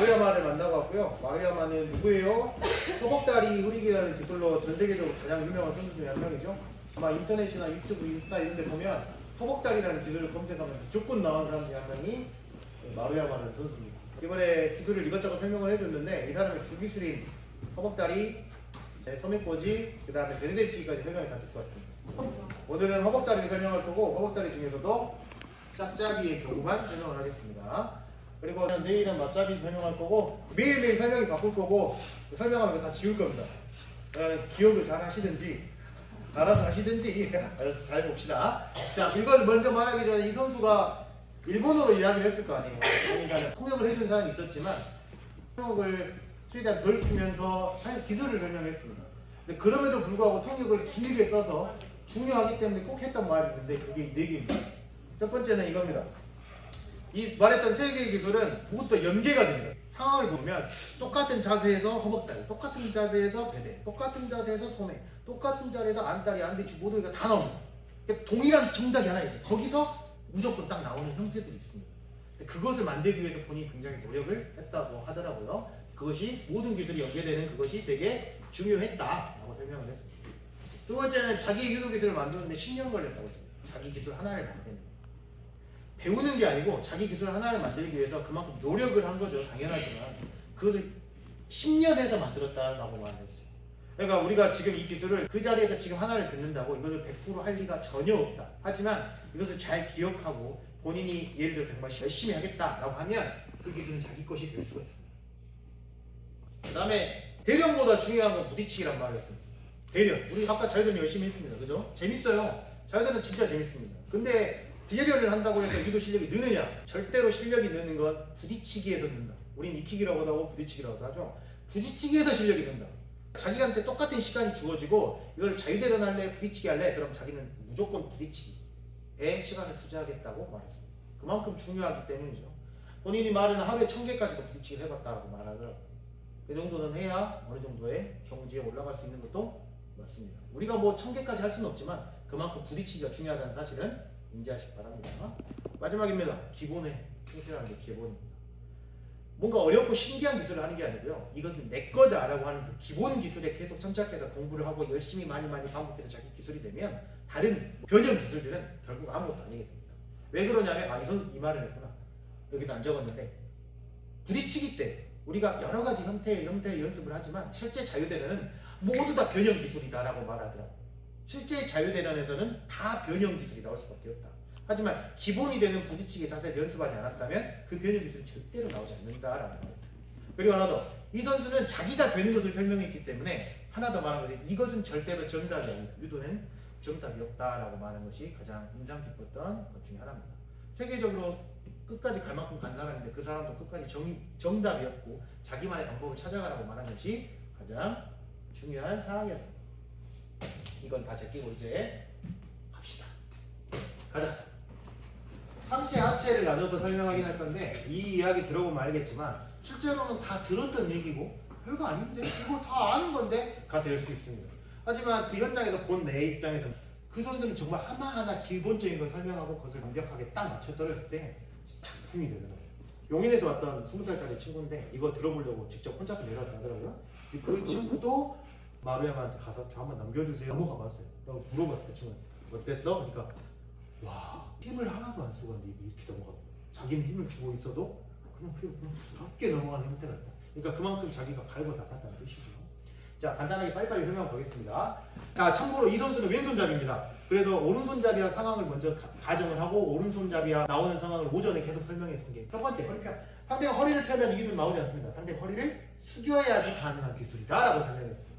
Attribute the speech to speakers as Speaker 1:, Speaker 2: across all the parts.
Speaker 1: 마루야마를 만나고 왔고요. 마루야마는 누구예요? 허벅다리 후리기라는 기술로 전 세계적으로 가장 유명한 선수 중에 한 명이죠. 아마 인터넷이나 유튜브, 인스타 이런 데 보면 허벅다리라는 기술을 검색하면 무조건 나오는 사람 중에 한 명이 마루야마라는 선수입니다. 이번에 기술을 이것저것 설명을 해줬는데 이 사람의 주기술인 허벅다리, 소매꼬지, 그 다음에 베르데치기까지 설명을 다 듣고 왔습니다. 오늘은 허벅다리를 설명할 거고 허벅다리 중에서도 짝짜비의 경우만 설명을 하겠습니다. 그리고 내일은 맞잡이 설명할 거고 매일매일 설명이 바꿀 거고 설명하면 다 지울 겁니다. 기억을 잘 하시든지 알아서 하시든지 잘 봅시다. 자, 이걸 먼저 말하기 전에 이 선수가 일본어로 이야기를 했을 거 아니에요. 그러니까 통역을 해준 사람이 있었지만 통역을 최대한 덜 쓰면서 사실 기술을 설명했습니다. 근데 그럼에도 불구하고 통역을 길게 써서 중요하기 때문에 꼭 했던 말이 있는데 그게 4개입니다. 첫 번째는 이겁니다. 이 말했던 3개의 기술은 모두 연계가 됩니다. 상황을 보면 똑같은 자세에서 허벅다리, 똑같은 자세에서 배대, 똑같은 자세에서 소매, 똑같은 자세에서 안다리, 안대추 모두가 다 나옵니다. 그러니까 동일한 정답이 하나 있어요. 거기서 무조건 딱 나오는 형태들이 있습니다. 그것을 만들기 위해서 본인이 굉장히 노력을 했다고 하더라고요. 그것이 모든 기술이 연계되는 그것이 되게 중요했다라고 설명을 했습니다. 두 번째는 자기 유도 기술을 만드는데 10년 걸렸다고 했습니다. 자기 기술 하나를 만드는 거. 배우는 게 아니고 자기 기술 하나를 만들기 위해서 그만큼 노력을 한 거죠. 당연하지만 그것을 10년 해서 만들었다라고 말했어요. 그러니까 우리가 지금 이 기술을 그 자리에서 지금 하나를 듣는다고 이것을 100% 할 리가 전혀 없다. 하지만 이것을 잘 기억하고 본인이 예를 들어 정말 열심히 하겠다라고 하면 그 기술은 자기 것이 될 수가 있습니다. 그 다음에 대련보다 중요한 건 부딪히기란 말이었습니다. 대련. 우리 아까 자유대련 열심히 했습니다. 그죠? 재밌어요. 자유대련 진짜 재밌습니다. 근데 대련을 한다고 해서 유도 실력이 느느냐? 절대로 실력이 느는 건 부딪히기에서 는다. 우린 익히기라고도 하고 부딪히기라고도 하죠. 부딪히기에서 실력이 는다. 자기한테 똑같은 시간이 주어지고 이걸 자유대련 할래? 부딪히기 할래? 그럼 자기는 무조건 부딪히기에 시간을 투자하겠다고 말했습니다. 그만큼 중요하기 때문이죠. 본인이 말은 하루에 1000개까지도 부딪히기를 해봤다고 말하더라고요. 그 정도는 해야 어느 정도의 경지에 올라갈 수 있는 것도 맞습니다. 우리가 뭐 1000개까지 할 수는 없지만 그만큼 부딪히기가 중요하다는 사실은 인지하시기 바랍니다. 마지막입니다. 기본에 충실하는 게 기본입니다. 뭔가 어렵고 신기한 기술을 하는 게 아니고요. 이것은 내 거다 라고 하는 그 기본 기술에 계속 점착해서 공부를 하고 열심히 많이 반복해서 자기 기술이 되면 다른 변형 기술들은 결국 아무것도 아니게 됩니다. 왜 그러냐면 이 말을 했구나. 여기도 안 적었는데 부딪히기 때 우리가 여러 가지 형태의 연습을 하지만 실제 자유대련은 모두 다 변형 기술이다 라고 말하더라고요. 실제 자유대련에서는 다 변형 기술이 나올 수밖에 없다. 하지만 기본이 되는 부딪히기 자세를 연습하지 않았다면 그 변형 기술이 절대로 나오지 않는다라는 거예요. 그리고 하나 더, 이 선수는 자기가 되는 것을 설명했기 때문에 하나 더 말한 것이 이것은 절대로 정답이 아니다. 유도는 정답이 없다라고 말하는 것이 가장 인상 깊었던 것 중에 하나입니다. 세계적으로 끝까지 갈 만큼 간 사람인데 그 사람도 끝까지 정답이었고 자기만의 방법을 찾아가라고 말한 것이 가장 중요한 사항이었습니다. 이건 다 제끼고 이제 갑시다. 가자. 상체, 하체를 나눠서 설명하긴 할 건데 이 이야기 들어보면 알겠지만 실제로는 다 들었던 얘기고 별거 아닌데 이거 다 아는 건데 가 될 수 있습니다. 하지만 그 현장에서 본 내 입장에서 그 선수는 정말 하나하나 기본적인 걸 설명하고 그것을 완벽하게 딱 맞춰 떨었을 때 작품이 되더라고요. 용인에서 왔던 20살짜리 친구인데 이거 들어보려고 직접 혼자서 내려왔다 하더라고요. 그 친구도 마루야마한테 가서 저 한번 남겨주세요. 넘어가 봤어요. 그리고 물어봤어요. 그 친구한테 어땠어? 그러니까 와, 힘을 하나도 안 쓰고 이렇게 넘어가고 자기는 힘을 주고 있어도 그냥 부드럽게 넘어가는 형태가 있다. 그러니까 그만큼 자기가 갈고 닦았다는 뜻이죠. 자, 간단하게 빨리빨리 설명 보겠습니다. 자, 참고로 이 선수는 왼손잡이입니다. 그래서 오른손잡이와 상황을 먼저 가정을 하고 오른손잡이와 나오는 상황을 오전에 계속 설명했은 게 첫 번째, 허리 펴. 상대가 허리를 펴면 이 기술 나오지 않습니다. 상대가 허리를 숙여야지 가능한 기술이다 라고 설명했습니다.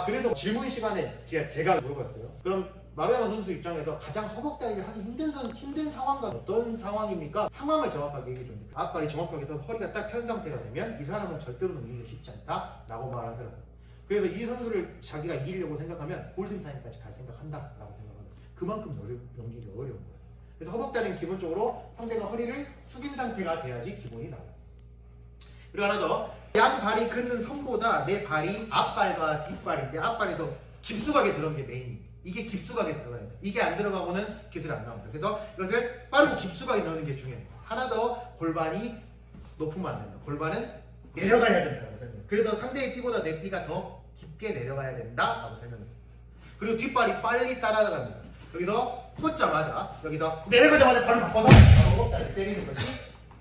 Speaker 1: 그래서 질문 시간에 제가 물어봤어요. 그럼 마루야마 선수 입장에서 가장 허벅다리를 하기 힘든 상황과 어떤 상황입니까? 상황을 정확하게 얘기해 줍니다. 앞발이 정확하게 해서 허리가 딱 편 상태가 되면 이 사람은 절대로 넘기기 쉽지 않다 라고 말하더라고요. 그래서 이 선수를 자기가 이기려고 생각하면 골든타임까지 갈 생각한다 라고 생각합니다. 그만큼 넘기기 어려운 거예요. 그래서 허벅다리는 기본적으로 상대가 허리를 숙인 상태가 돼야지 기본이 나와요. 그리고 하나 더, 양발이 긋는 선보다 내 발이 앞발과 뒷발인데 앞발에서 깊숙하게 들어간 게 메인입니다. 이게 깊숙하게 들어가야 돼. 이게 안 들어가고는 기술이 안 나옵니다. 그래서 이것을 빠르고 깊숙하게 넣는 게 중요합니다. 하나 더, 골반이 높으면 안 된다. 골반은 내려가야 된다고 설명. 그래서 상대의 띠보다 내 띠가 더 깊게 내려가야 된다라고 설명했어요. 그리고 뒷발이 빨리 따라갑니다. 여기서 꽂자마자 여기서 내려가자마자 발을 바꿔서 바로 허벅다리를 때리는 것이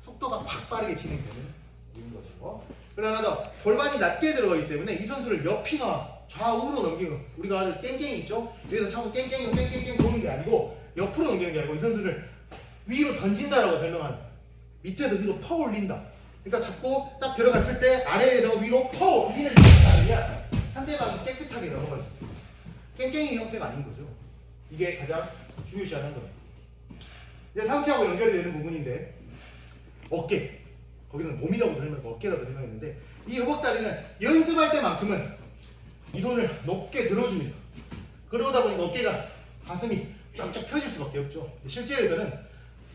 Speaker 1: 속도가 확 빠르게 진행되는 이유인 거죠. 그러나 더 골반이 낮게 들어가기 때문에 이 선수를 옆이나 좌우로 넘기는 거. 우리가 아는 땡땡이 있죠? 여기서 처음 땡땡이 땡땡땡 도는 게 아니고 옆으로 넘기는 게 아니고 이 선수를 위로 던진다라고 설명하는 거예요. 밑에서 위로 퍼 올린다. 그러니까 잡고 딱 들어갔을 때 아래에서 위로 퍼 올리는 형태가 아니라 상대방이 깨끗하게 넘어갈 수 있어요. 땡땡이 형태가 아닌 거죠. 이게 가장 중요시하는 거예요. 이제 상체하고 연결이 되는 부분인데 어깨. 거기는 몸이라고 설명하고 어깨라고 설명했는데 이 허벅다리는 연습할 때만큼은 이 손을 높게 들어줍니다. 그러다 보니까 어깨가 가슴이 쫙쫙 펴질 수밖에 없죠. 실제로는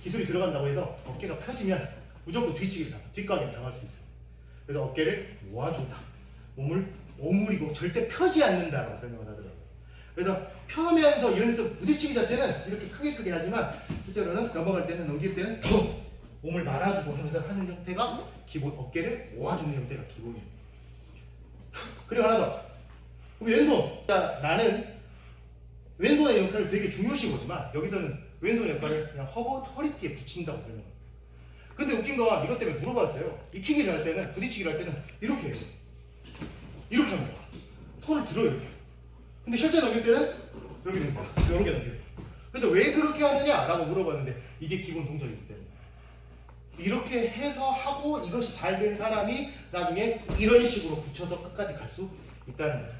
Speaker 1: 기술이 들어간다고 해서 어깨가 펴지면 무조건 뒤치기를 당해, 뒷각을 당할 수 있어요. 그래서 어깨를 모아준다. 몸을 오므리고 절대 펴지 않는다라고 설명을 하더라고요. 그래서 펴면서 연습, 부딪히기 자체는 이렇게 크게 하지만 실제로는 넘어갈 때는 넘길 때는 더 몸을 말아주고 하면서 하는 형태가 기본, 어깨를 모아주는 형태가 기본이에요. 그리고 하나 더. 그럼 왼손. 자, 나는 왼손의 역할을 되게 중요시 보지만 여기서는 왼손의 역할을 그냥 허리띠에 붙인다고 설명해요. 근데 웃긴 건 이것 때문에 물어봤어요. 익히기를 할 때는, 부딪히기를 할 때는 이렇게 해요. 이렇게 합니다. 손을 들어요, 이렇게. 근데 실제 넘길 때는 여기 됩니다. 이렇게 넘겨요. 그래서 왜 그렇게 하느냐라고 물어봤는데 이게 기본 동작이기 때문에. 이렇게 해서 하고 이것이 잘 된 사람이 나중에 이런 식으로 붙여서 끝까지 갈 수 있다는 거예요.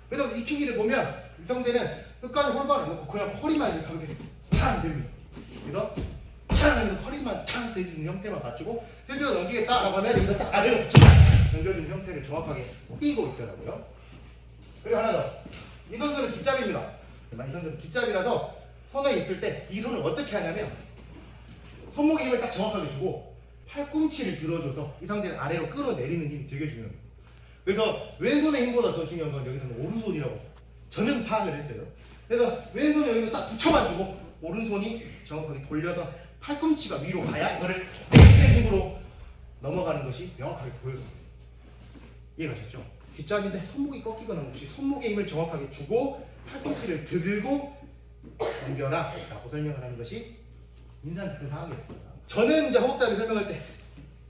Speaker 1: 그래서 익히기를 보면 유성대는 끝까지 홀반을 안 놓고 그냥 허리만 이렇게 하면 탕 됩니다. 그래서 탕 하면서 허리만 탕 대주는 형태만 갖추고 실제로 넘기겠다라고 하면 여기서 딱 아래로 붙여 넘겨주는 형태를 정확하게 띄고 있더라고요. 그리고 하나 더. 이 선수는 깃잡입니다. 이 선수는 깃잡이라서 손에 있을 때 이 손을 어떻게 하냐면 손목에 힘을 딱 정확하게 주고 팔꿈치를 들어줘서 이 상태를 아래로 끌어내리는 힘이 되게 중요합니다. 그래서 왼손의 힘보다 더 중요한 건 여기서는 오른손이라고 저는 파악을 했어요. 그래서 왼손을 여기서 딱 붙여만 주고 오른손이 정확하게 돌려서 팔꿈치가 위로 가야 이거를 내리는 힘으로 넘어가는 것이 명확하게 보였습니다. 이해가셨죠? 뒷잡인데 손목이 꺾이거나 없이 손목의 힘을 정확하게 주고 팔꿈치를 들고 넘겨라 라고 설명을 하는 것이 인상 깊은 상황이었습니다. 저는 이제 허벅다리 설명할 때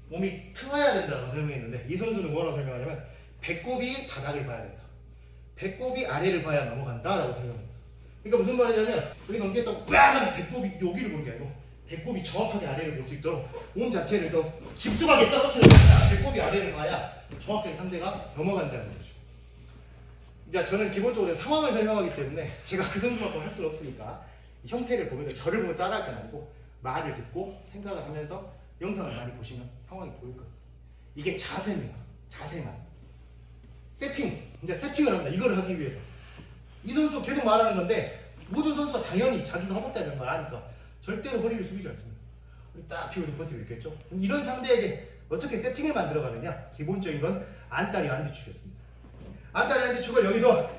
Speaker 1: 몸이 트어야 된다고 설명했는데 이 선수는 뭐라고 설명하냐면 배꼽이 바닥을 봐야 된다. 배꼽이 아래를 봐야 넘어간다 라고 설명합니다. 그러니까 무슨 말이냐면 여기 넘기겠다고 빡 하면 배꼽이 여기를 보는 게 아니고 배꼽이 정확하게 아래를 볼 수 있도록 몸 자체를 더 깊숙하게 떨어뜨려 배꼽이 아래를 봐야 정확하게 상대가 넘어간다는 거죠. 이제 저는 기본적으로 상황을 설명하기 때문에 제가 그 선수만큼 할 수는 없으니까 형태를 보면서 저를 보면 따라할 건 아니고 말을 듣고 생각을 하면서 영상을 많이 보시면 상황이 보일 거예요. 이게 자세입니다. 자세만. 세팅. 이제 세팅을 합니다. 이걸 하기 위해서. 이 선수 계속 말하는 건데 모든 선수가 당연히 자기가 허벅다리라는 걸 아니까 절대로 허리를 숙이지 않습니다. 딱 피고 버티고 있겠죠. 그럼 이런 상대에게 어떻게 세팅을 만들어 가느냐? 기본적인 건 안다리 안뒤축이었습니다. 안다리 안뒤축을 여기서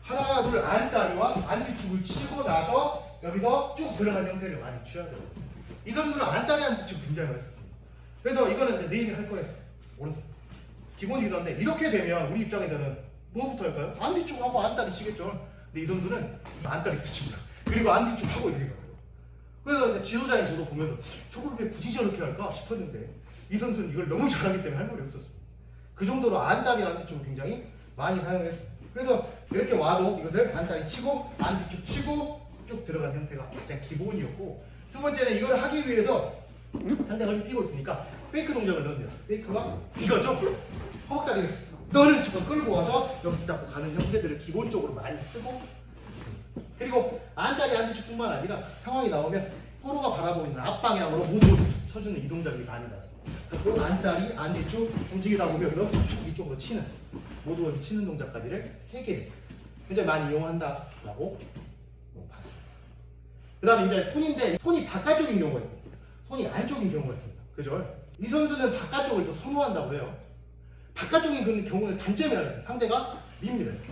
Speaker 1: 하나 둘 안다리와 안뒤축을 치고 나서 여기서 쭉 들어간 형태를 많이 취해야 돼요. 이 선수는 안다리 안뒤축 굉장히 많이 썼습니다. 그래서 이거는 내일 할 거예요. 오른손. 기본이긴 한데 이렇게 되면 우리 입장에서는 뭐부터 할까요? 안뒤축하고 안다리 치겠죠. 근데 이 선수는 안다리 뒤칩니다. 그리고 안뒤축하고 이렇게 가요. 그래서 이제 지도자인 저도 보면서 저걸 왜 굳이 저렇게 할까 싶었는데 이 선수는 이걸 너무 잘하기 때문에 할 말이 없었습니다. 그 정도로 안다리 안뒤축을 굉장히 많이 사용했습니다. 그래서 이렇게 와도 이것을 안다리 치고 안뒤축 치고 쭉 들어간 형태가 가장 기본이었고 두 번째는 이걸 하기 위해서 상대가 허리 펴고 있으니까 페이크 동작을 넣습니다. 페이크가 이거죠. 허벅다리를 너는 지금 끌고 와서 여기서 잡고 가는 형태들을 기본적으로 많이 쓰고 있습니다. 그리고 안다리 안뒤축뿐만 아니라 상황이 나오면 서로가 바라보고 있는 앞방향으로 모두 서주는 이 동작이 많이 나왔습니다. 그리고 안다리 안뒤축 움직이다 보면 이쪽으로 치는 모두 치는 동작까지를 3개를 굉장히 많이 이용한다라고 봤습니다. 그 다음에 이제 손인데 손이 바깥쪽인 경우가 있고 손이 안쪽인 경우가 있습니다. 그죠? 이 선수는 바깥쪽을 또 선호한다고 해요. 바깥쪽인 그 경우는 단점이 하나 있어요. 상대가 밉니다. 이렇게.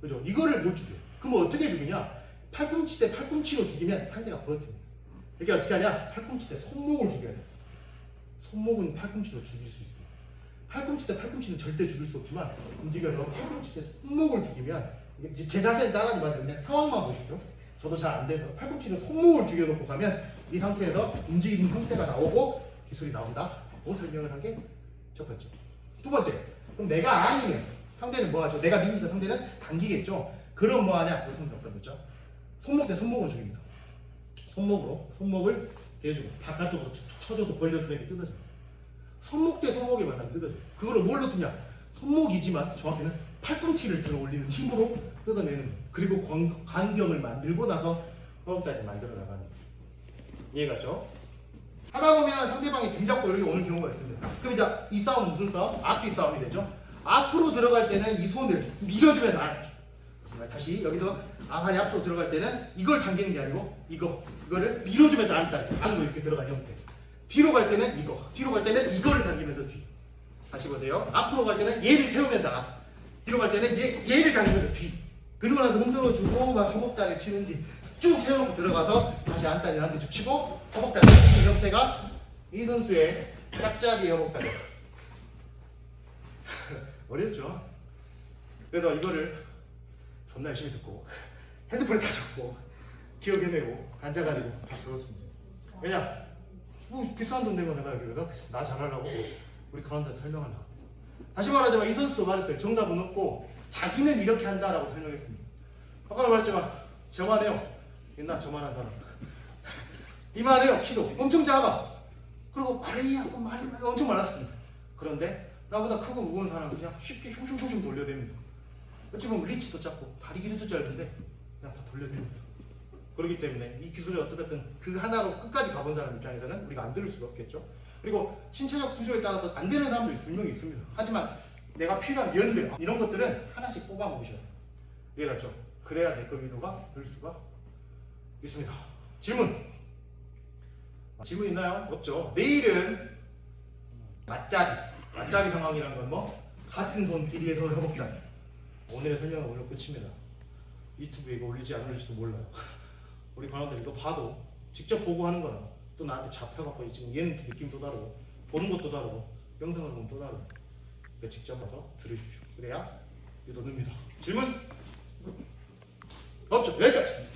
Speaker 1: 그죠? 이거를 못 죽여요. 그럼 어떻게 죽이냐? 팔꿈치 대 팔꿈치로 죽이면 상대가 버팁니다. 이게 어떻게 하냐? 팔꿈치 대 손목을 죽여야 돼요. 손목은 팔꿈치로 죽일 수 있습니다. 팔꿈치 대 팔꿈치는 절대 죽일 수 없지만 움직여서 팔꿈치 대 손목을 죽이면 이게 제 자세는 따라하지 마세요. 그냥 상황만 보시죠. 저도 잘 안 돼서 팔꿈치는 손목을 죽여놓고 가면 이 상태에서 움직이는 형태가 나오고 기술이 나온다고 설명을 한 게 첫 번째. 두 번째, 그럼 내가 아니면 상대는 뭐 하죠? 내가 민이다 상대는 당기겠죠. 그럼 뭐 하냐? 그렇죠. 손목 대 손목으로 죽입니다. 손목을 대주고 바깥쪽으로 툭툭 쳐줘도 벌려주는 게 뜯어져요. 손목 대 손목에 만나면 뜯어져요. 그거를 뭘로 뜯냐? 손목이지만 정확히는 팔꿈치를 들어 올리는 힘으로 뜯어내는 거예요. 그리고 광경을 만들고 나서 허벅다리를 만들어 나가는 거예요. 이해가죠? 하다 보면 상대방이 등 잡고 이렇게 오는 경우가 있습니다. 그럼 이제 이 싸움은 무슨 싸움? 앞뒤 싸움이 되죠. 앞으로 들어갈 때는 이 손을 밀어주면서 다시 여기서 아발이 앞으로 들어갈 때는 이걸 당기는 게 아니고 이거를 밀어주면서 안으로 이렇게 들어가는 형태. 뒤로 갈 때는 뒤로 갈 때는 이거를 당기면서 뒤. 다시 보세요. 앞으로 갈 때는 얘를 세우면서 앞. 뒤로 갈 때는 얘를 당기면서 뒤. 그리고 나서 흔들어주고 막 허벅다리를 치는지 쭉 세워놓고 들어가서 다시 안다리 한대 쭉 치고 허벅다리 치는 형태가 이 선수의 짝짝이 허벅다리. 어렵죠? 그래서 이거를 존나 열심히 듣고 핸드폰에 다 적고 기억해내고 앉아가지고 다 적었습니다. 왜냐? 뭐 비싼 돈 내고 내가 나 잘하려고 우리 그런데 설명하려고. 다시 말하자면 이 선수도 말했어요. 정답은 없고 자기는 이렇게 한다라고 설명했습니다. 아까 말했지만 저만해요. 옛날 저만한 사람. 이만해요. 키도 엄청 작아. 그리고 말이 엄청 말랐습니다. 그런데 나보다 크고 무거운 사람은 그냥 쉽게 슝슝슝 돌려댑니다. 어찌 보면 리치도 작고 다리 길이도 짧은데 그냥 다 돌려댑니다. 그렇기 때문에 이 기술이 어떻든 그 하나로 끝까지 가본 사람 입장에서는 우리가 안 들을 수가 없겠죠. 그리고 신체적 구조에 따라서 안 되는 사람들이 분명히 있습니다. 하지만 내가 필요한 연대 이런 것들은 하나씩 뽑아 먹으셔야 돼요. 이해갔죠? 그래야 내거 위로가 늘 수가 있습니다. 질문 있나요? 없죠? 내일은 맞잡이 상황이라는 건 뭐? 같은 손 길이에서 허벅다리. 오늘의 설명은 오늘 끝입니다. 유튜브에 이거 올리지 안 올릴지도 몰라요. 우리 관원들 이거 봐도 직접 보고 하는 거랑 또 나한테 잡혀갖고 지금 얘는 느낌도 다르고 보는 것도 다르고 영상을 보면 또 다르고 그러니까 직접 와서 들으십시오. 그래야 유도 늡니다. 질문? 없죠? 여기까지.